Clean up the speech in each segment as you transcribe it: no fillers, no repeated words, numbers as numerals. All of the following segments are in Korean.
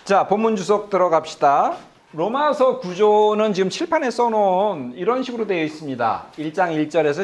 자, 본문 주석 들어갑시다. 로마서 구조는 지금 칠판에 써놓은 이런 식으로 되어 있습니다. 1장 1절에서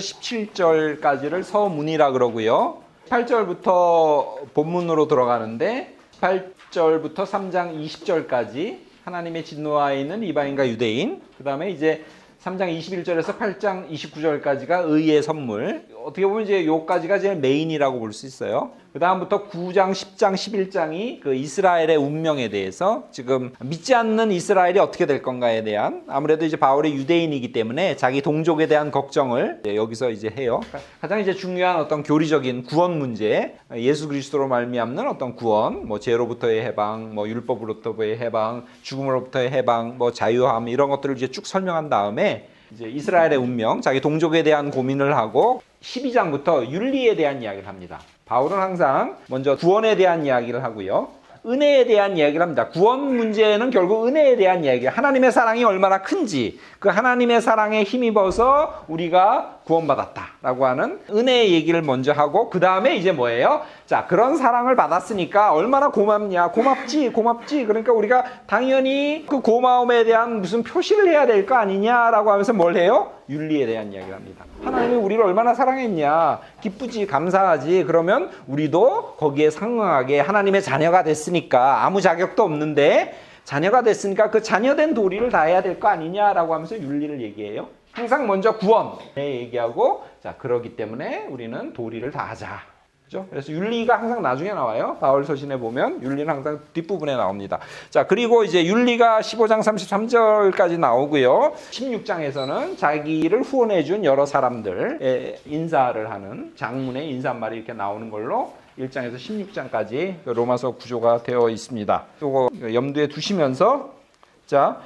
17절까지를 서문이라 그러고요. 8절부터 본문으로 들어가는데 8절부터 3장 20절까지 하나님의 진노하에 있는 이방인과 유대인, 그 다음에 이제 3장 21절에서 8장 29절까지가 의의 선물. 어떻게 보면 이제 요까지가 제일 메인이라고 볼 수 있어요. 그 다음부터 9장, 10장, 11장이 그 이스라엘의 운명에 대해서 지금 믿지 않는 이스라엘이 어떻게 될 건가에 대한, 아무래도 이제 바울이 유대인이기 때문에 자기 동족에 대한 걱정을 여기서 이제 해요. 가장 이제 중요한 어떤 교리적인 구원 문제, 예수 그리스도로 말미암는 어떤 구원, 뭐 죄로부터의 해방, 뭐 율법으로부터의 해방, 죽음으로부터의 해방, 뭐 자유함, 이런 것들을 이제 쭉 설명한 다음에 이제 이스라엘의 운명, 자기 동족에 대한 고민을 하고 12장부터 윤리에 대한 이야기를 합니다. 바울은 항상 먼저 구원에 대한 이야기를 하고요. 은혜에 대한 이야기를 합니다. 구원 문제는 결국 은혜에 대한 이야기예요. 하나님의 사랑이 얼마나 큰지, 그 하나님의 사랑에 힘입어서 우리가 구원받았다라고 하는 은혜의 얘기를 먼저 하고, 그 다음에 이제 뭐예요? 자, 그런 사랑을 받았으니까 얼마나 고맙냐, 고맙지. 그러니까 우리가 당연히 그 고마움에 대한 무슨 표시를 해야 될 거 아니냐라고 하면서 뭘 해요? 윤리에 대한 이야기를 합니다. 하나님이 우리를 얼마나 사랑했냐, 기쁘지, 감사하지. 그러면 우리도 거기에 상응하게 하나님의 자녀가 됐으니까, 아무 자격도 없는데 자녀가 됐으니까 그 자녀된 도리를 다해야 될 거 아니냐라고 하면서 윤리를 얘기해요. 항상 먼저 구원 얘기하고, 자, 그러기 때문에 우리는 도리를 다하자. 그죠? 그래서 윤리가 항상 나중에 나와요. 바울 서신에 보면 윤리는 항상 뒷부분에 나옵니다. 자, 그리고 이제 윤리가 15장 33절까지 나오고요. 16장에서는 자기를 후원해 준 여러 사람들의 인사를 하는 장문의 인사말이 이렇게 나오는 걸로 1장에서 16장까지 로마서 구조가 되어 있습니다. 이거 염두에 두시면서, 자,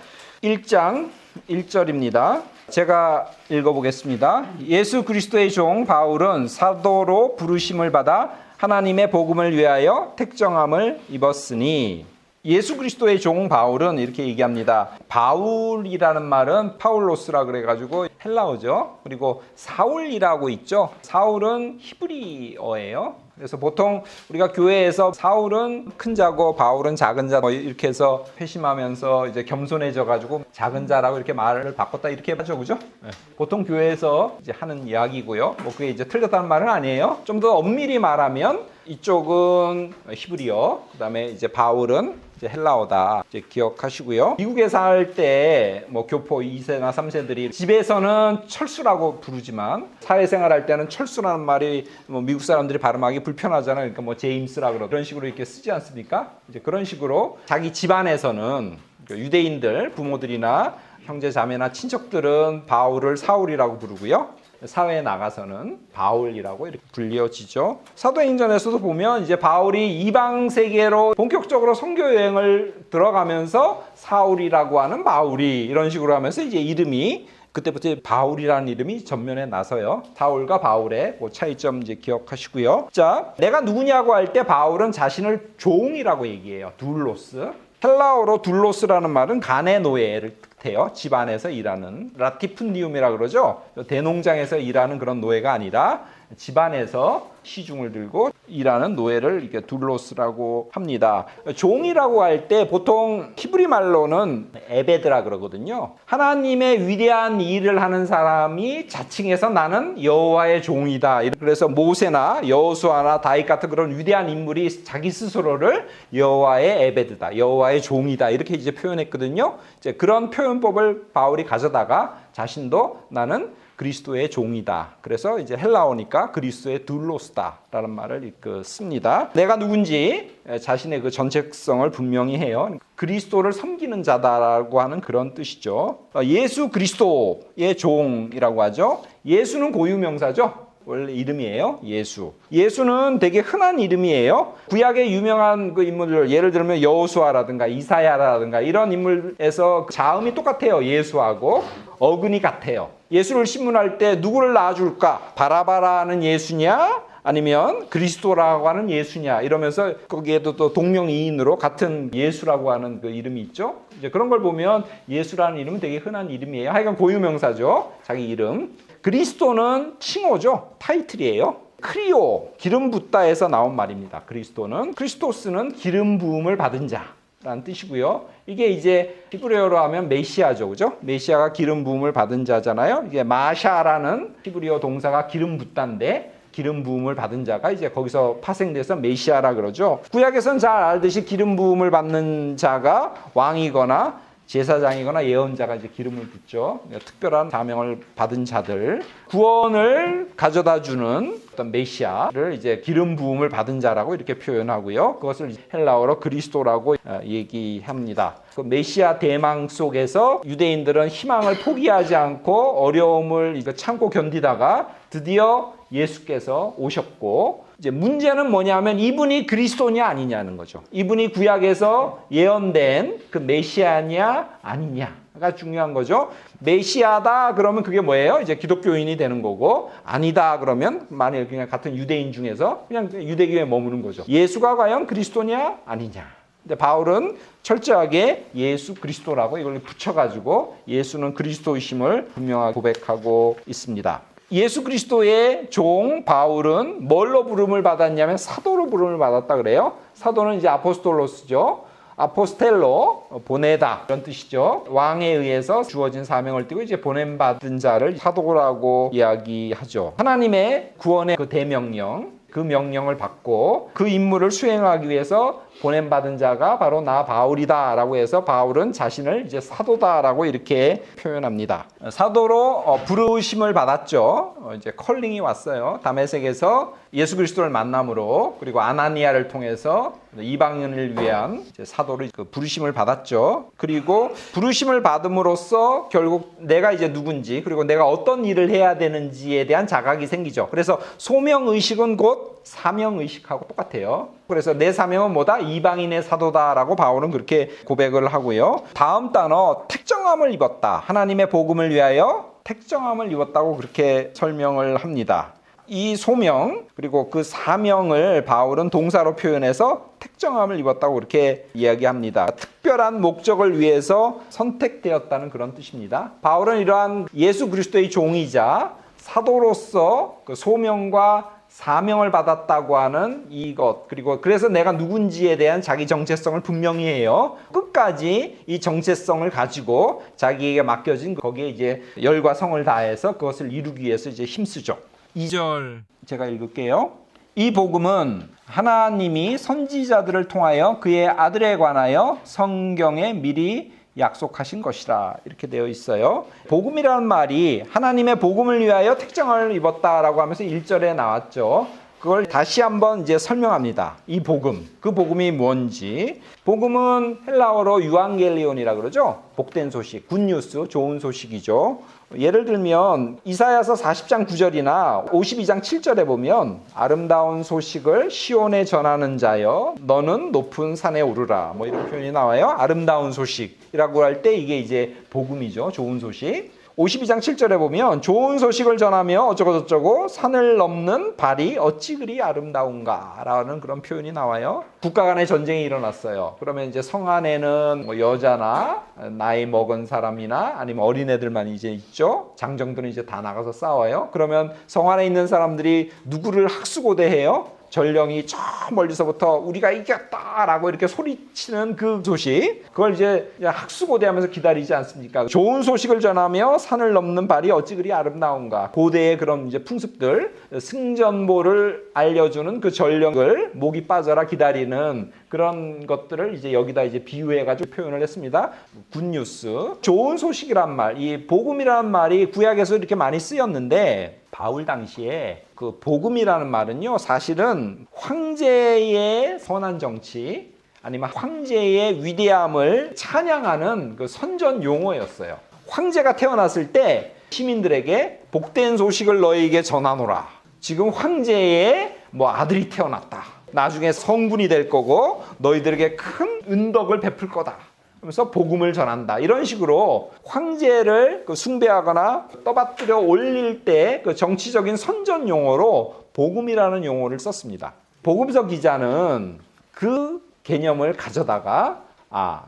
1장 1절입니다. 제가 읽어보겠습니다. 예수 그리스도의 종 바울은 사도로 부르심을 받아 하나님의 복음을 위하여 택정함을 입었으니, 예수 그리스도의 종 바울은 이렇게 얘기합니다. 바울이라는 말은 파울로스라 그래가지고 헬라어죠. 그리고 사울이라고 있죠. 사울은 히브리어예요. 그래서 보통 우리가 교회에서 사울은 큰 자고 바울은 작은 자, 뭐 이렇게 해서 회심하면서 이제 겸손해져 가지고 작은 자라고 이렇게 말을 바꿨다 이렇게 하죠, 그죠? 네. 보통 교회에서 이제 하는 이야기고요. 뭐 그게 이제 틀렸다는 말은 아니에요. 좀 더 엄밀히 말하면 이쪽은 히브리어, 그다음에 이제 바울은 이제 헬라어다. 이제 기억하시고요. 미국에 살 때 뭐 교포 2세나 3세들이 집에서는 철수라고 부르지만 사회생활 할 때는 철수라는 말이 뭐 미국 사람들이 발음하기 불편하잖아요. 그러니까 뭐 제임스라 그런 식으로 이렇게 쓰지 않습니까? 이제 그런 식으로 자기 집안에서는 유대인들 부모들이나 형제 자매나 친척들은 바울을 사울이라고 부르고요. 사회에 나가서는 바울이라고 이렇게 불려지죠. 사도행전에서도 보면 이제 바울이 이방 세계로 본격적으로 선교 여행을 들어가면서 사울이라고 하는 바울이 이런 식으로 하면서 이제 이름이 그때부터 바울이라는 이름이 전면에 나서요. 사울과 바울의 그 차이점 이제 기억하시고요. 자, 내가 누구냐고 할 때 바울은 자신을 종이라고 얘기해요. 둘로스. 헬라어로 둘로스라는 말은 간의 노예를 뜻해요. 집안에서 일하는 라티푼디움이라 그러죠. 대농장에서 일하는 그런 노예가 아니라 집안에서 시중을 들고 일하는 노예를 이렇게 둘로스라고 합니다. 종이라고 할 때 보통 히브리 말로는 에베드라 그러거든요. 하나님의 위대한 일을 하는 사람이 자칭해서 나는 여호와의 종이다. 그래서 모세나 여호수아나 다윗 같은 그런 위대한 인물이 자기 스스로를 여호와의 에베드다, 여호와의 종이다 이렇게 이제 표현했거든요. 이제 그런 표현법을 바울이 가져다가 자신도 나는 그리스도의 종이다. 그래서 이제 헬라어니까 그리스도의 둘로스다라는 말을 씁니다. 내가 누군지 자신의 그 전책성을 분명히 해요. 그리스도를 섬기는 자다라고 하는 그런 뜻이죠. 예수 그리스도의 종이라고 하죠. 예수는 고유명사죠. 원래 이름이에요. 예수. 예수는 되게 흔한 이름이에요. 구약의 유명한 그 인물들, 예를 들면 여호수아라든가 이사야라든가 이런 인물에서 자음이 똑같아요. 예수하고 어근이 같아요. 예수를 신문할 때 누구를 낳아줄까? 바라바라는 예수냐? 아니면 그리스도라고 하는 예수냐? 이러면서 거기에도 또 동명이인으로 같은 예수라고 하는 그 이름이 있죠. 이제 그런 걸 보면 예수라는 이름은 되게 흔한 이름이에요. 하여간 고유명사죠. 자기 이름. 그리스도는 칭호죠. 타이틀이에요. 크리오, 기름 붓다에서 나온 말입니다. 그리스도는, 크리스토스는 기름 부음을 받은 자. 라는 뜻이고요. 이게 이제 히브리어로 하면 메시아죠. 그죠? 메시아가 기름 부음을 받은 자잖아요. 이게 마샤라는 히브리어 동사가 기름 붓다인데 기름 부음을 받은 자가 이제 거기서 파생돼서 메시아라 그러죠. 구약에서는 잘 알듯이 기름 부음을 받는 자가 왕이거나 제사장이거나 예언자가 이제 기름을 붓죠. 특별한 사명을 받은 자들, 구원을 가져다 주는 어떤 메시아를 이제 기름 부음을 받은 자라고 이렇게 표현하고요. 그것을 헬라어로 그리스도라고 얘기합니다. 그 메시아 대망 속에서 유대인들은 희망을 포기하지 않고 어려움을 참고 견디다가 드디어 예수께서 오셨고, 이제 문제는 뭐냐면 이분이 그리스도냐 아니냐는 거죠. 이분이 구약에서 예언된 그 메시아냐 아니냐가 중요한 거죠. 메시아다 그러면 그게 뭐예요? 이제 기독교인이 되는 거고, 아니다 그러면 만일 그냥 같은 유대인 중에서 그냥 유대교에 머무는 거죠. 예수가 과연 그리스도냐 아니냐. 근데 바울은 철저하게 예수 그리스도라고 이걸 붙여가지고 예수는 그리스도이심을 분명하게 고백하고 있습니다. 예수 그리스도의 종 바울은 뭘로 부름을 받았냐면 사도로 부름을 받았다 그래요. 사도는 이제 아포스톨로스죠. 아포스텔로 보내다 이런 뜻이죠. 왕에 의해서 주어진 사명을 띠고 이제 보냄받은 자를 사도라고 이야기하죠. 하나님의 구원의 그 대명령, 그 명령을 받고 그 임무를 수행하기 위해서 보냄받은 자가 바로 나 바울이다 라고 해서 바울은 자신을 이제 사도다라고 이렇게 표현합니다. 사도로 부르심을 받았죠. 이제 컬링이 왔어요. 다메섹에서 예수 그리스도를 만남으로, 그리고 아나니아를 통해서 이방인을 위한 이제 사도를 부르심을 받았죠. 그리고 부르심을 받음으로써 결국 내가 이제 누군지, 그리고 내가 어떤 일을 해야 되는지에 대한 자각이 생기죠. 그래서 소명의식은 곧 사명의식하고 똑같아요. 그래서 내 사명은 뭐다? 이방인의 사도다라고 바울은 그렇게 고백을 하고요. 다음 단어 택정함을 입었다. 하나님의 복음을 위하여 택정함을 입었다고 그렇게 설명을 합니다. 이 소명 그리고 그 사명을 바울은 동사로 표현해서 택정함을 입었다고 그렇게 이야기합니다. 특별한 목적을 위해서 선택되었다는 그런 뜻입니다. 바울은 이러한 예수 그리스도의 종이자 사도로서 그 소명과 사명을 받았다고 하는 이것, 그리고 그래서 내가 누군지에 대한 자기 정체성을 분명히 해요. 끝까지 이 정체성을 가지고 자기에게 맡겨진 거기에 이제 열과 성을 다해서 그것을 이루기 위해서 이제 힘쓰죠. 2절 제가 읽을게요. 이 복음은 하나님이 선지자들을 통하여 그의 아들에 관하여 성경에 미리 약속하신 것이라 이렇게 되어 있어요. 복음이라는 말이 하나님의 복음을 위하여 택정을 입었다라고 하면서 1절에 나왔죠. 그걸 다시 한번 이제 설명합니다. 이 복음, 그 복음이 뭔지. 복음은 헬라어로 유앙겔리온이라 그러죠. 복된 소식, 굿뉴스, 좋은 소식이죠. 예를 들면 이사야서 40장 9절이나 52장 7절에 보면 아름다운 소식을 시온에 전하는 자여 너는 높은 산에 오르라 뭐 이런 표현이 나와요. 아름다운 소식이라고 할 때 이게 이제 복음이죠. 좋은 소식. 52장 7절에 보면 좋은 소식을 전하며 어쩌고저쩌고 산을 넘는 발이 어찌 그리 아름다운가 라는 그런 표현이 나와요. 국가 간의 전쟁이 일어났어요. 그러면 이제 성 안에는 뭐 여자나 나이 먹은 사람이나 아니면 어린애들만 이제 있죠. 장정들은 이제 다 나가서 싸워요. 그러면 성 안에 있는 사람들이 누구를 학수고대해요. 전령이 저 멀리서부터 우리가 이겼다라고 이렇게 소리치는 그 소식, 그걸 이제 학수고대하면서 기다리지 않습니까? 좋은 소식을 전하며 산을 넘는 발이 어찌 그리 아름다운가. 고대의 그런 이제 풍습들, 승전보를 알려주는 그 전령을 목이 빠져라 기다리는 그런 것들을 이제 여기다 이제 비유해가지고 표현을 했습니다. 굿뉴스, 좋은 소식이란 말, 이 복음이라는 말이 구약에서 이렇게 많이 쓰였는데 바울 당시에 그 복음이라는 말은요, 사실은 황제의 선한 정치 아니면 황제의 위대함을 찬양하는 그 선전 용어였어요. 황제가 태어났을 때 시민들에게 복된 소식을 너희에게 전하노라. 지금 황제의 뭐 아들이 태어났다. 나중에 성군이 될 거고 너희들에게 큰 은덕을 베풀 거다. 그래서 복음을 전한다. 이런 식으로 황제를 숭배하거나 떠받들여 올릴 때 그 정치적인 선전 용어로 복음이라는 용어를 썼습니다. 복음서 기자는 그 개념을 가져다가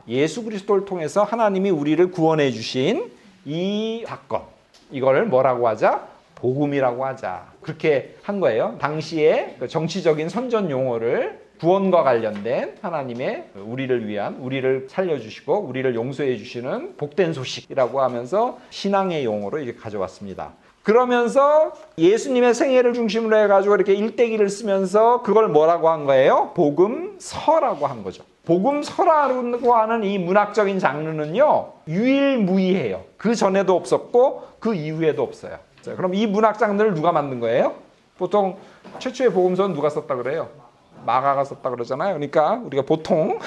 예수 그리스도를 통해서 하나님이 우리를 구원해 주신 이 사건, 이거를 뭐라고 하자? 복음이라고 하자. 그렇게 한 거예요. 당시에 그 정치적인 선전 용어를 구원과 관련된 하나님의 우리를 위한, 우리를 살려주시고 우리를 용서해 주시는 복된 소식이라고 하면서 신앙의 용어로 이렇게 가져왔습니다. 그러면서 예수님의 생애를 중심으로 해가지고 이렇게 일대기를 쓰면서 그걸 뭐라고 한 거예요? 복음서라고 한 거죠. 복음서라고 하는 이 문학적인 장르는요, 유일무이해요. 그 전에도 없었고 그 이후에도 없어요. 자, 그럼 이 문학 장르를 누가 만든 거예요? 보통 최초의 복음서는 누가 썼다 그래요? 마가가 썼다 그러잖아요. 그러니까 우리가 보통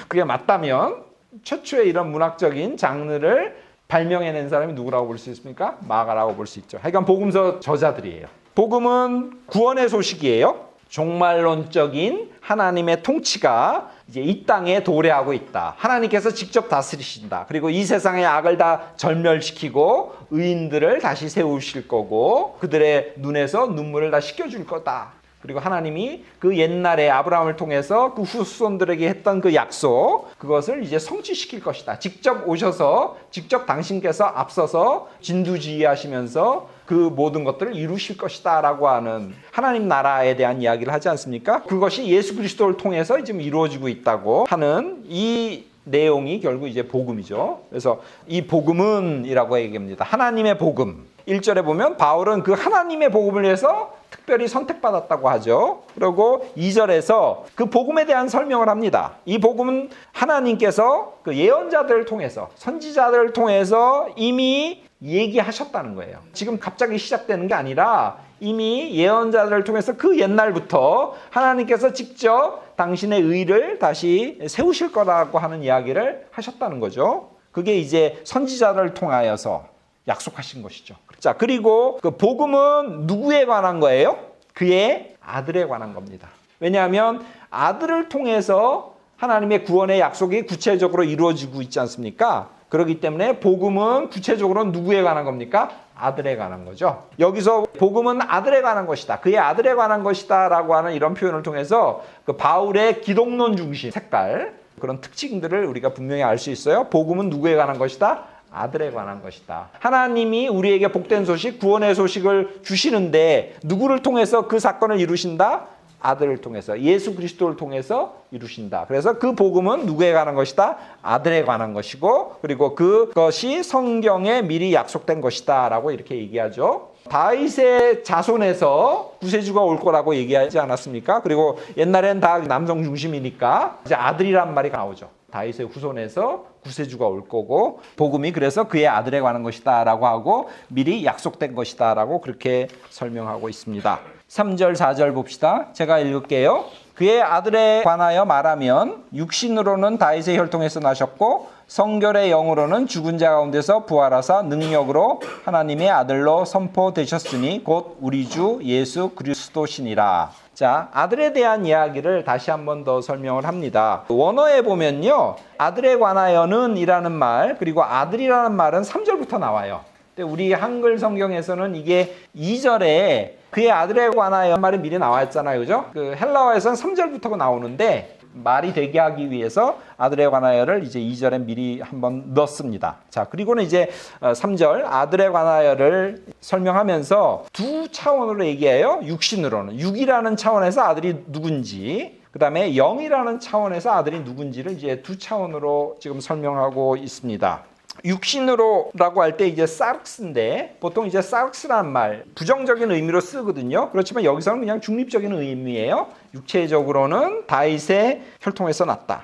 그게 맞다면 최초의 이런 문학적인 장르를 발명해낸 사람이 누구라고 볼 수 있습니까? 마가라고 볼 수 있죠. 하여간 복음서 저자들이에요. 복음은 구원의 소식이에요. 종말론적인 하나님의 통치가 이제 이 땅에 도래하고 있다. 하나님께서 직접 다스리신다. 그리고 이 세상의 악을 다 절멸시키고 의인들을 다시 세우실 거고 그들의 눈에서 눈물을 다 씻겨줄 거다. 그리고 하나님이 그 옛날에 아브라함을 통해서 그 후손들에게 했던 그 약속, 그것을 이제 성취시킬 것이다. 직접 오셔서 직접 당신께서 앞서서 진두지휘하시면서 그 모든 것들을 이루실 것이다 라고 하는 하나님 나라에 대한 이야기를 하지 않습니까? 그것이 예수 그리스도를 통해서 지금 이루어지고 있다고 하는 이 내용이 결국 이제 복음이죠. 그래서 이 복음은 이라고 얘기합니다. 하나님의 복음. 1절에 보면 바울은 그 하나님의 복음을 위해서 특별히 선택받았다고 하죠. 그리고 2절에서 그 복음에 대한 설명을 합니다. 이 복음은 하나님께서 그 예언자들을 통해서, 선지자들을 통해서 이미 얘기하셨다는 거예요. 지금 갑자기 시작되는 게 아니라 이미 예언자들을 통해서 그 옛날부터 하나님께서 직접 당신의 의를 다시 세우실 거라고 하는 이야기를 하셨다는 거죠. 그게 이제 선지자들을 통하여서 약속하신 것이죠. 자, 그리고 그 복음은 누구에 관한 거예요? 그의 아들에 관한 겁니다. 왜냐하면 아들을 통해서 하나님의 구원의 약속이 구체적으로 이루어지고 있지 않습니까? 그렇기 때문에 복음은 구체적으로 누구에 관한 겁니까? 아들에 관한 거죠. 여기서 복음은 아들에 관한 것이다. 그의 아들에 관한 것이다 라고 하는 이런 표현을 통해서 그 바울의 기독론 중심 색깔, 그런 특징들을 우리가 분명히 알 수 있어요. 복음은 누구에 관한 것이다? 아들에 관한 것이다. 하나님이 우리에게 복된 소식, 구원의 소식을 주시는데 누구를 통해서 그 사건을 이루신다? 아들을 통해서, 예수 그리스도를 통해서 이루신다. 그래서 그 복음은 누구에 관한 것이다? 아들에 관한 것이고, 그리고 그것이 성경에 미리 약속된 것이다 라고 이렇게 얘기하죠. 다윗의 자손에서 구세주가 올 거라고 얘기하지 않았습니까? 그리고 옛날엔 다 남성 중심이니까 이제 아들이란 말이 나오죠. 다윗의 후손에서 구세주가 올 거고, 복음이 그래서 그의 아들에 관한 것이다 라고 하고 미리 약속된 것이다 라고 그렇게 설명하고 있습니다. 3절 4절 봅시다. 제가 읽을게요. 그의 아들에 관하여 말하면 육신으로는 다윗의 혈통에서 나셨고 성결의 영으로는 죽은 자 가운데서 부활하사 능력으로 하나님의 아들로 선포되셨으니 곧 우리 주 예수 그리스도시니라. 자, 아들에 대한 이야기를 다시 한 번 더 설명을 합니다. 원어에 보면요, 아들에 관하여는 이라는 말, 그리고 아들이라는 말은 3절부터 나와요. 근데 우리 한글 성경에서는 이게 2절에 그의 아들에 관하여 말이 미리 나와 있잖아요. 그죠? 그 헬라어에서는 3절부터 나오는데 말이 되게 하기 위해서 아들에 관하여를 이제 2절에 미리 한번 넣습니다. 자, 그리고는 이제 3절 아들에 관하여를 설명하면서 두 차원으로 얘기해요. 육신으로는. 육이라는 차원에서 아들이 누군지, 그 다음에 영이라는 차원에서 아들이 누군지를 이제 두 차원으로 지금 설명하고 있습니다. 육신으로라고 할 때 이제 사르스인데 보통 이제 사르스란 말 부정적인 의미로 쓰거든요. 그렇지만 여기서는 그냥 중립적인 의미예요. 육체적으로는 다윗의 혈통에서 났다.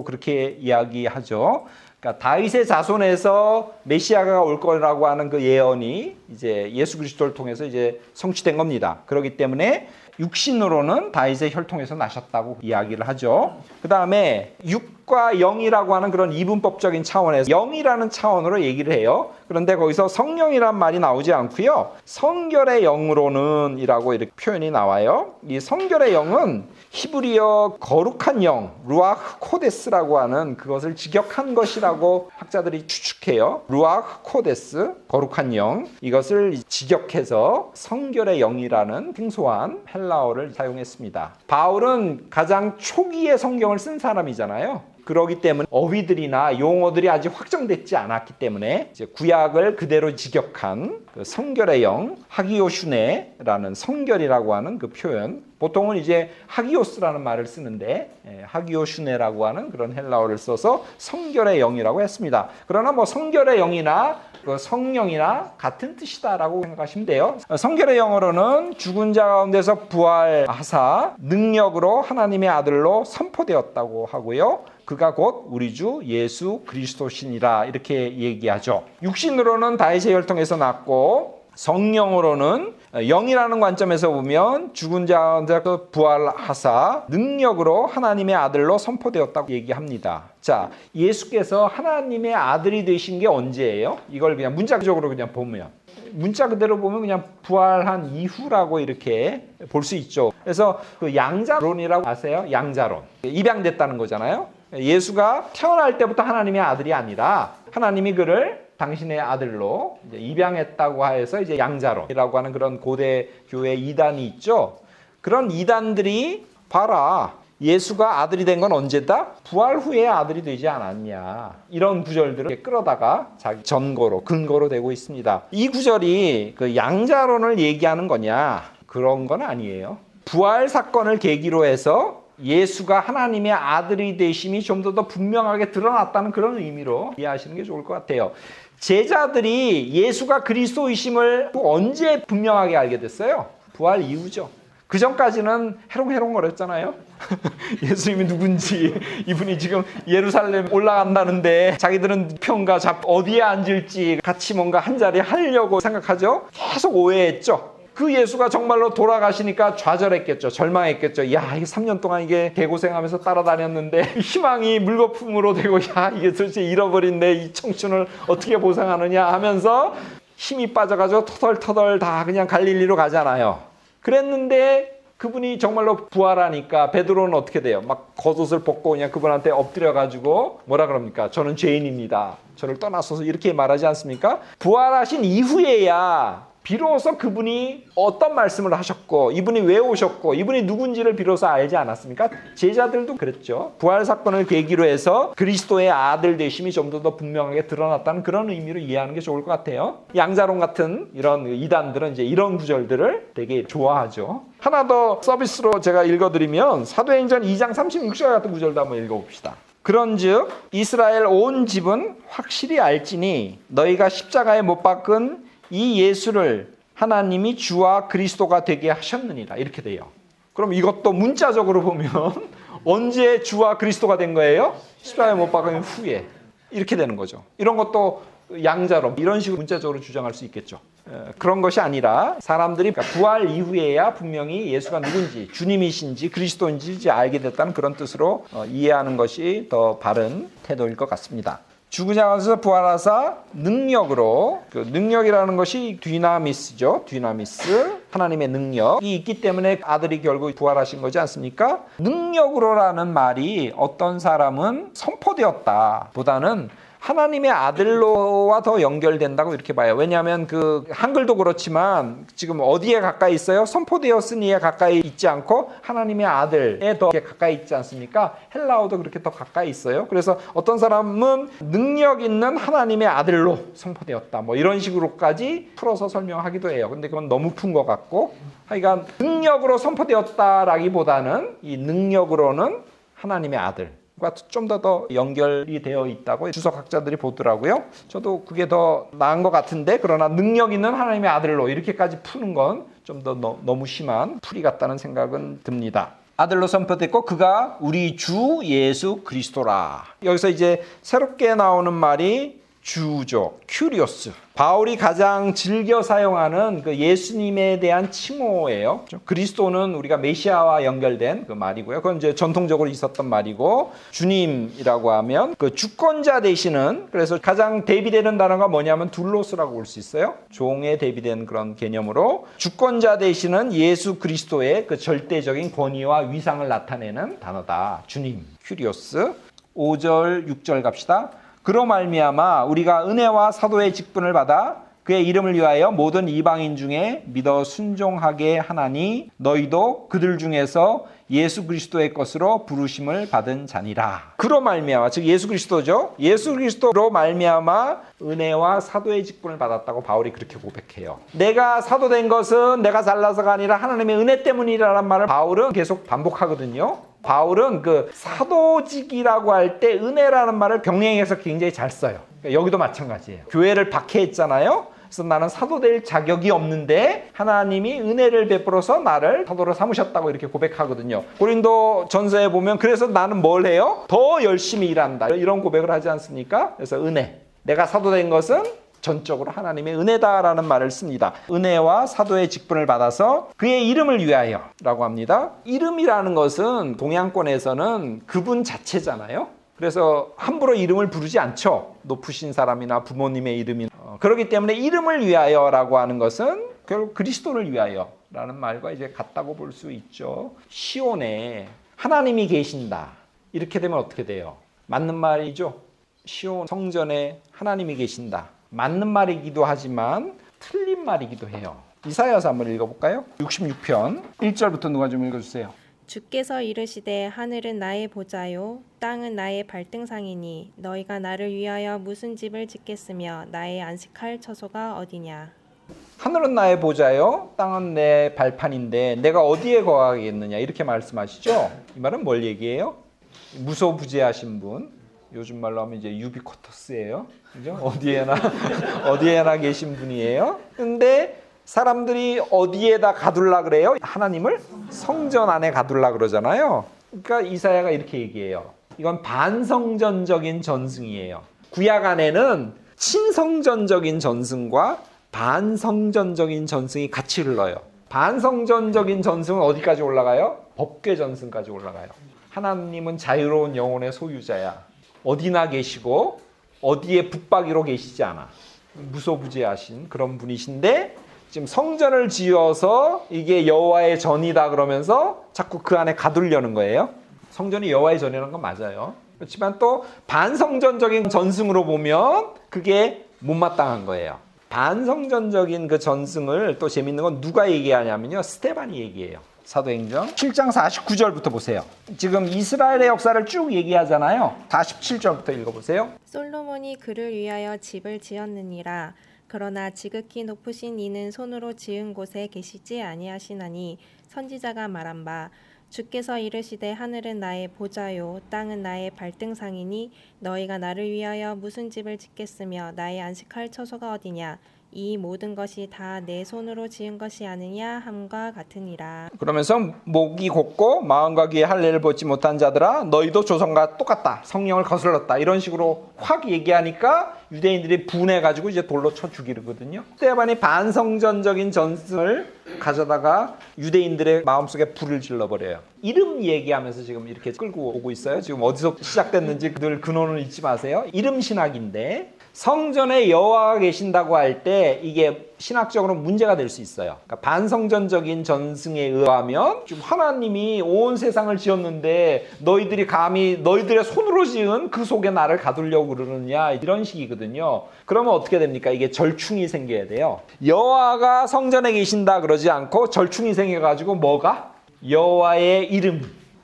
그렇게 이야기하죠. 그러니까 다윗의 자손에서 메시아가 올 거라고 하는 그 예언이 이제 예수 그리스도를 통해서 이제 성취된 겁니다. 그렇기 때문에 육신으로는 다윗의 혈통에서 나셨다고 이야기를 하죠. 그 다음에 육과 영이라고 하는 그런 이분법적인 차원에서 영이라는 차원으로 얘기를 해요. 그런데 거기서 성령이란 말이 나오지 않고요. 성결의 영으로는 이라고 이렇게 표현이 나와요. 이 성결의 영은 히브리어 거룩한 영, 루아흐 코데스라고 하는 그것을 직역한 것이라고 학자들이 추측해요. 루아흐 코데스, 거룩한 영, 이것을 직역해서 성결의 영이라는 생소한 헬라어를 사용했습니다. 바울은 가장 초기에 성경을 쓴 사람이잖아요. 그러기 때문에 어휘들이나 용어들이 아직 확정되지 않았기 때문에 이제 구약을 그대로 직역한 그 성결의 영, 하기오슈네라는 성결이라고 하는 그 표현, 보통은 이제 하기오스라는 말을 쓰는데 하기오슈네라고 하는 그런 헬라어를 써서 성결의 영이라고 했습니다. 그러나 뭐 성결의 영이나 그 성령이나 같은 뜻이다라고 생각하시면 돼요. 성결의 영어로는 죽은 자 가운데서 부활하사 능력으로 하나님의 아들로 선포되었다고 하고요. 그가 곧 우리 주 예수 그리스도시니라 이렇게 얘기하죠. 육신으로는 다윗의 혈통에서 났고 성령으로는 영이라는 관점에서 보면 죽은 자 가운데서 부활하사 능력으로 하나님의 아들로 선포되었다고 얘기합니다. 자, 예수께서 하나님의 아들이 되신 게 언제예요? 이걸 그냥 문자적으로 그냥 보면 문자 그대로 보면 그냥 부활한 이후라고 이렇게 볼 수 있죠. 그래서 그 양자론이라고 아세요? 양자론. 입양됐다는 거잖아요. 예수가 태어날 때부터 하나님의 아들이 아니라 하나님이 그를 당신의 아들로 이제 입양했다고 해서 이제 양자론이라고 하는 그런 고대 교회 이단이 있죠. 그런 이단들이 봐라, 예수가 아들이 된 건 언제다? 부활 후에 아들이 되지 않았냐. 이런 구절들을 끌어다가 자기 전거로, 근거로 되고 있습니다. 이 구절이 그 양자론을 얘기하는 거냐? 그런 건 아니에요. 부활 사건을 계기로 해서 예수가 하나님의 아들이 되심이 좀 더 분명하게 드러났다는 그런 의미로 이해하시는 게 좋을 것 같아요. 제자들이 예수가 그리스도이심을 언제 분명하게 알게 됐어요? 부활 이후죠. 그 전까지는 해롱해롱거렸잖아요. 예수님이 누군지, 이분이 지금 예루살렘 올라간다는데 자기들은 편가 어디에 앉을지 같이 뭔가 한 자리 하려고 생각하죠. 계속 오해했죠. 그 예수가 정말로 돌아가시니까 좌절했겠죠. 절망했겠죠. 야, 이게 3년 동안 이게 개고생하면서 따라다녔는데 희망이 물거품으로 되고, 야, 이게 도대체 잃어버린 내 이 청춘을 어떻게 보상하느냐 하면서 힘이 빠져가지고 터덜터덜 다 그냥 갈릴리로 가잖아요. 그랬는데 그분이 정말로 부활하니까 베드로는 어떻게 돼요? 막 겉옷을 벗고 그냥 그분한테 엎드려가지고 뭐라 그럽니까? 저는 죄인입니다. 저를 떠나소서 이렇게 말하지 않습니까? 부활하신 이후에야 비로소 그분이 어떤 말씀을 하셨고 이분이 왜 오셨고 이분이 누군지를 비로소 알지 않았습니까? 제자들도 그랬죠. 부활 사건을 계기로 해서 그리스도의 아들 되심이 좀 더 분명하게 드러났다는 그런 의미로 이해하는 게 좋을 것 같아요. 양자론 같은 이런 이단들은 이제 이런 구절들을 되게 좋아하죠. 하나 더 서비스로 제가 읽어드리면 사도행전 2장 36절 같은 구절도 한번 읽어봅시다. 그런즉 이스라엘 온 집은 확실히 알지니 너희가 십자가에 못 박은 이 예수를 하나님이 주와 그리스도가 되게 하셨느니라. 이렇게 돼요. 그럼 이것도 문자적으로 보면 언제 주와 그리스도가 된 거예요? 십자가에 못 박은 후에. 이렇게 되는 거죠. 이런 것도 양자론 이런 식으로 문자적으로 주장할 수 있겠죠. 그런 것이 아니라 사람들이 부활 이후에야 분명히 예수가 누군지 주님이신지 그리스도인지 알게 됐다는 그런 뜻으로 이해하는 것이 더 바른 태도일 것 같습니다. 죽은 자 가운데서 부활하사 능력으로, 그 능력이라는 것이 디나미스죠. 디나미스, 하나님의 능력이 있기 때문에 아들이 결국 부활하신 거지 않습니까? 능력으로라는 말이 어떤 사람은 선포되었다 보다는 하나님의 아들로와 더 연결된다고 이렇게 봐요. 왜냐하면 그 한글도 그렇지만 지금 어디에 가까이 있어요? 선포되었으니에 가까이 있지 않고 하나님의 아들에 더 가까이 있지 않습니까? 헬라어도 그렇게 더 가까이 있어요. 그래서 어떤 사람은 능력 있는 하나님의 아들로 선포되었다. 뭐 이런 식으로까지 풀어서 설명하기도 해요. 근데 그건 너무 푼 것 같고 하여간 능력으로 선포되었다라기보다는 이 능력으로는 하나님의 아들 좀 더 연결이 되어 있다고 주석학자들이 보더라고요. 저도 그게 더 나은 것 같은데 그러나 능력 있는 하나님의 아들로 이렇게까지 푸는 건 좀 더 너무 심한 풀이 같다는 생각은 듭니다. 아들로 선포됐고 그가 우리 주 예수 그리스도라. 여기서 이제 새롭게 나오는 말이 주죠. 큐리오스. 바울이 가장 즐겨 사용하는 그 예수님에 대한 칭호예요. 그리스도는 우리가 메시아와 연결된 그 말이고요. 그건 이제 전통적으로 있었던 말이고 주님이라고 하면 그 주권자 되시는, 그래서 가장 대비되는 단어가 뭐냐면 둘로스라고 볼 수 있어요. 종에 대비되는 그런 개념으로 주권자 되시는 예수 그리스도의 그 절대적인 권위와 위상을 나타내는 단어다. 주님, 큐리오스. 5절, 6절 갑시다. 그로 말미암아 우리가 은혜와 사도의 직분을 받아 그의 이름을 위하여 모든 이방인 중에 믿어 순종하게 하나니 너희도 그들 중에서 예수 그리스도의 것으로 부르심을 받은 자니라. 그로 말미암아, 즉 예수 그리스도죠. 예수 그리스도로 말미암아 은혜와 사도의 직분을 받았다고 바울이 그렇게 고백해요. 내가 사도된 것은 내가 잘나서가 아니라 하나님의 은혜 때문이라는 말을 바울은 계속 반복하거든요. 바울은 그 사도직이라고 할 때 은혜라는 말을 병행해서 굉장히 잘 써요. 그러니까 여기도 마찬가지예요. 교회를 박해했잖아요. 그래서 나는 사도 될 자격이 없는데 하나님이 은혜를 베풀어서 나를 사도로 삼으셨다고 이렇게 고백하거든요. 고린도 전서에 보면 그래서 나는 뭘 해요? 더 열심히 일한다. 이런 고백을 하지 않습니까? 그래서 은혜. 내가 사도 된 것은 전적으로 하나님의 은혜다라는 말을 씁니다. 은혜와 사도의 직분을 받아서 그의 이름을 위하여 라고 합니다. 이름이라는 것은 동양권에서는 그분 자체잖아요. 그래서 함부로 이름을 부르지 않죠. 높으신 사람이나 부모님의 이름이. 그렇기 때문에 이름을 위하여라고 하는 것은 결국 그리스도를 위하여라는 말과 이제 같다고 볼 수 있죠. 시온에 하나님이 계신다. 이렇게 되면 어떻게 돼요? 맞는 말이죠. 시온 성전에 하나님이 계신다. 맞는 말이기도 하지만 틀린 말이기도 해요. 이사야서 한번 읽어볼까요? 66편 1절부터 누가 좀 읽어주세요. 주께서 이르시되 하늘은 나의 보좌요 땅은 나의 발등상이니 너희가 나를 위하여 무슨 집을 짓겠으며 나의 안식할 처소가 어디냐. 하늘은 나의 보좌요 땅은 내 발판인데 내가 어디에 거하겠느냐 이렇게 말씀하시죠. 이 말은 뭘 얘기해요? 무소부재하신 분, 요즘 말로 하면 이제 유비쿼터스예요. 그죠? 어디에나 계신 분이에요. 근데 사람들이 어디에다 가둘라 그래요? 하나님을 성전 안에 가둘라 그러잖아요. 그러니까 이사야가 이렇게 얘기해요. 이건 반성전적인 전승이에요. 구약 안에는 친성전적인 전승과 반성전적인 전승이 같이 흘러요. 반성전적인 전승은 어디까지 올라가요? 법궤 전승까지 올라가요. 하나님은 자유로운 영혼의 소유자야. 어디나 계시고 어디에 붙박이로 계시지 않아. 무소부재하신 그런 분이신데 지금 성전을 지어서 이게 여호와의 전이다 그러면서 자꾸 그 안에 가두려는 거예요. 성전이 여호와의 전이라는 건 맞아요. 그렇지만 또 반성전적인 전승으로 보면 그게 못마땅한 거예요. 반성전적인 그 전승을 또 재밌는 건 누가 얘기하냐면요. 스데반이 얘기해요. 사도행전 7장 49절부터 보세요. 지금 이스라엘의 역사를 쭉 얘기하잖아요. 47절부터 읽어보세요. 솔로몬이 그를 위하여 집을 지었느니라. 그러나 지극히 높으신 이는 손으로 지은 곳에 계시지 아니하시나니 선지자가 말한 바 주께서 이르시되 하늘은 나의 보좌요 땅은 나의 발등상이니 너희가 나를 위하여 무슨 집을 짓겠으며 나의 안식할 처소가 어디냐. 이 모든 것이 다 내 손으로 지은 것이 아니냐 함과 같으니라. 그러면서 목이 곧고 마음과 귀에 할례를 벗지 못한 자들아 너희도 조선과 똑같다. 성령을 거슬렀다. 이런 식으로 확 얘기하니까 유대인들이 분해가지고 이제 돌로 쳐 죽이거든요. 스데반이 반성전적인 전승을 가져다가 유대인들의 마음속에 불을 질러버려요. 이름 얘기하면서 지금 이렇게 끌고 오고 있어요. 지금 어디서 시작됐는지 늘 근원을 잊지 마세요. 이름 신학인데 성전에 여호와가 계신다고 할 때 이게 신학적으로 문제가 될 수 있어요. 그러니까 반성전적인 전승에 의하면 지금 하나님이 온 세상을 지었는데 너희들이 감히 너희들의 손으로 지은 그 속에 나를 가두려고 그러느냐 이런 식이거든요. 그러면 어떻게 됩니까? 이게 절충이 생겨야 돼요. 여호와가 성전에 계신다 그러지 않고 절충이 생겨가지고 뭐가? 여호와의 이름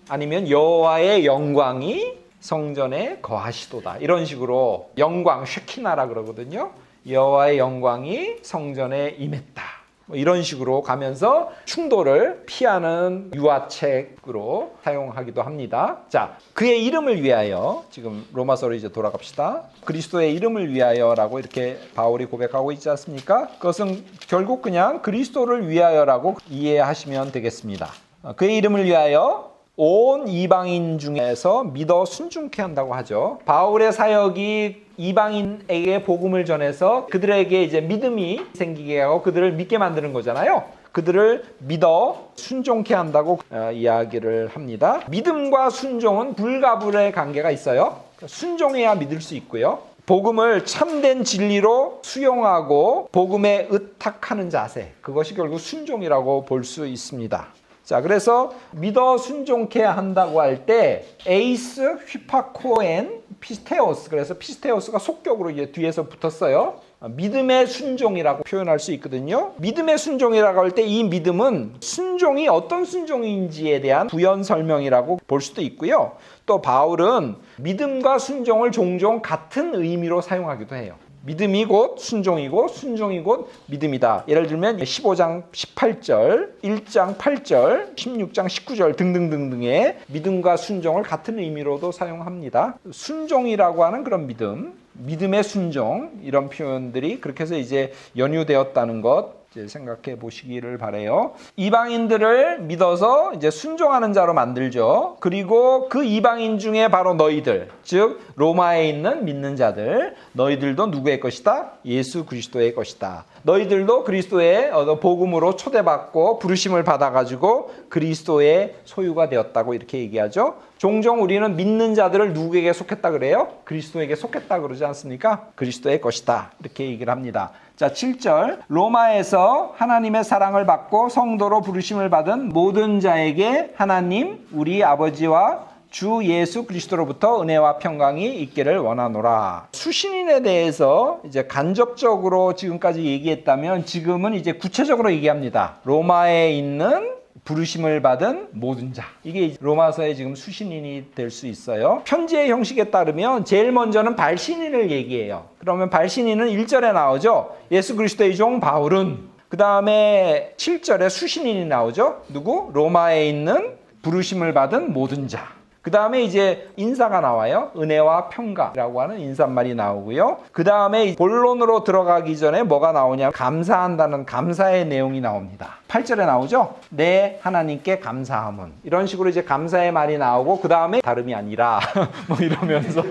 아니면 여호와의 영광이 성전에 거하시도다. 이런 식으로 영광, 쉐키나라 그러거든요. 여호와의 영광이 성전에 임했다. 뭐 이런 식으로 가면서 충돌을 피하는 유화책으로 사용하기도 합니다. 자, 그의 이름을 위하여 지금 로마서로 이제 돌아갑시다. 그리스도의 이름을 위하여라고 이렇게 바울이 고백하고 있지 않습니까? 그것은 결국 그냥 그리스도를 위하여라고 이해하시면 되겠습니다. 그의 이름을 위하여 온 이방인 중에서 믿어 순종케 한다고 하죠. 바울의 사역이 이방인에게 복음을 전해서 그들에게 이제 믿음이 생기게 하고 그들을 믿게 만드는 거잖아요. 그들을 믿어 순종케 한다고 이야기를 합니다. 믿음과 순종은 불가불의 관계가 있어요. 순종해야 믿을 수 있고요. 복음을 참된 진리로 수용하고 복음에 의탁하는 자세, 그것이 결국 순종이라고 볼 수 있습니다. 자, 그래서 믿어 순종케 한다고 할 때 에이스, 휘파코엔, 피스테오스. 그래서 피스테오스가 속격으로 이제 뒤에서 붙었어요. 믿음의 순종이라고 표현할 수 있거든요. 믿음의 순종이라고 할 때 이 믿음은 순종이 어떤 순종인지에 대한 부연 설명이라고 볼 수도 있고요. 또 바울은 믿음과 순종을 종종 같은 의미로 사용하기도 해요. 믿음이 곧 순종이고 순종이 곧 믿음이다. 예를 들면 15장 18절, 1장 8절, 16장 19절 등등등등의 믿음과 순종을 같은 의미로도 사용합니다. 순종이라고 하는 그런 믿음, 믿음의 순종 이런 표현들이 그렇게 해서 이제 연유되었다는 것 이제 생각해 보시기를 바래요. 이방인들을 믿어서 이제 순종하는 자로 만들죠. 그리고 그 이방인 중에 바로 너희들, 즉 로마에 있는 믿는 자들, 너희들도 누구의 것이다? 예수 그리스도의 것이다. 너희들도 그리스도의 복음으로 초대받고 부르심을 받아가지고 그리스도의 소유가 되었다고 이렇게 얘기하죠. 종종 우리는 믿는 자들을 누구에게 속했다 그래요? 그리스도에게 속했다 그러지 않습니까? 그리스도의 것이다 이렇게 얘기를 합니다. 자, 7절 로마에서 하나님의 사랑을 받고 성도로 부르심을 받은 모든 자에게 하나님 우리 아버지와 주 예수 그리스도로부터 은혜와 평강이 있기를 원하노라. 수신인에 대해서 이제 간접적으로 지금까지 얘기했다면 지금은 이제 구체적으로 얘기합니다. 로마에 있는 부르심을 받은 모든 자. 이게 로마서의 지금 수신인이 될 수 있어요. 편지의 형식에 따르면 제일 먼저는 발신인을 얘기해요. 그러면 발신인은 1절에 나오죠. 예수 그리스도의 종 바울은. 그 다음에 7절에 수신인이 나오죠. 누구? 로마에 있는 부르심을 받은 모든 자. 그 다음에 이제 인사가 나와요. 은혜와 평강이라고 하는 인사말이 나오고요. 그 다음에 본론으로 들어가기 전에 뭐가 나오냐? 감사한다는 감사의 내용이 나옵니다. 8절에 나오죠. 내 하나님께 감사함은. 이런 식으로 이제 감사의 말이 나오고 그 다음에 다름이 아니라 뭐 이러면서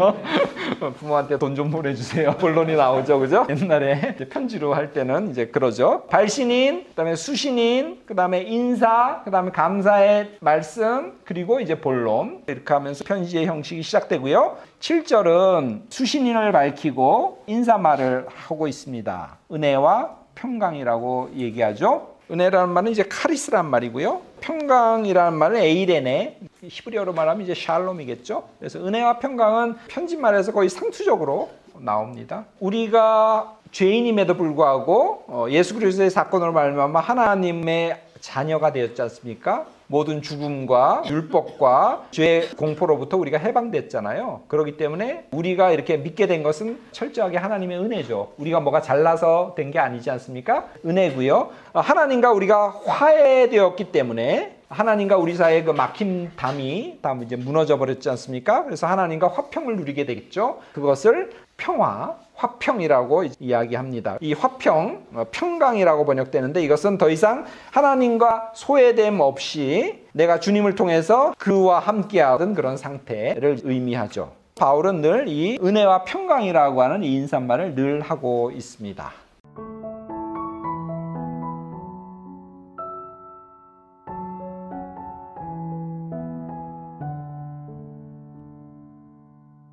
부모한테 돈 좀 보내주세요. 본론이 나오죠. 그죠? 옛날에 편지로 할 때는 이제 그러죠. 발신인, 그 다음에 수신인, 그 다음에 인사, 그 다음에 감사의 말씀, 그리고 이제 본론. 이렇게 하면서 편지의 형식이 시작되고요. 7절은 수신인을 밝히고 인사말을 하고 있습니다. 은혜와 평강이라고 얘기하죠. 은혜라는 말은 이제 카리스란 말이고요. 평강이라는 말은 에이레네, 히브리어로 말하면 이제 샬롬이겠죠. 그래서 은혜와 평강은 편집말에서 거의 상투적으로 나옵니다. 우리가 죄인임에도 불구하고 예수 그리스도의 사건으로 말미암아 하나님의 자녀가 되었지 않습니까? 모든 죽음과 율법과 죄의 공포로부터 우리가 해방됐잖아요. 그렇기 때문에 우리가 이렇게 믿게 된 것은 철저하게 하나님의 은혜죠. 우리가 뭐가 잘나서 된 게 아니지 않습니까? 은혜고요. 하나님과 우리가 화해되었기 때문에 하나님과 우리 사이의 그 막힌 담이 다 이제 무너져 버렸지 않습니까? 그래서 하나님과 화평을 누리게 되겠죠. 그것을 평화, 화평이라고 이야기합니다. 이 화평, 평강이라고 번역되는데 이것은 더 이상 하나님과 소외됨 없이 내가 주님을 통해서 그와 함께하던 그런 상태를 의미하죠. 바울은 늘 이 은혜와 평강이라고 하는 이 인사말을 늘 하고 있습니다.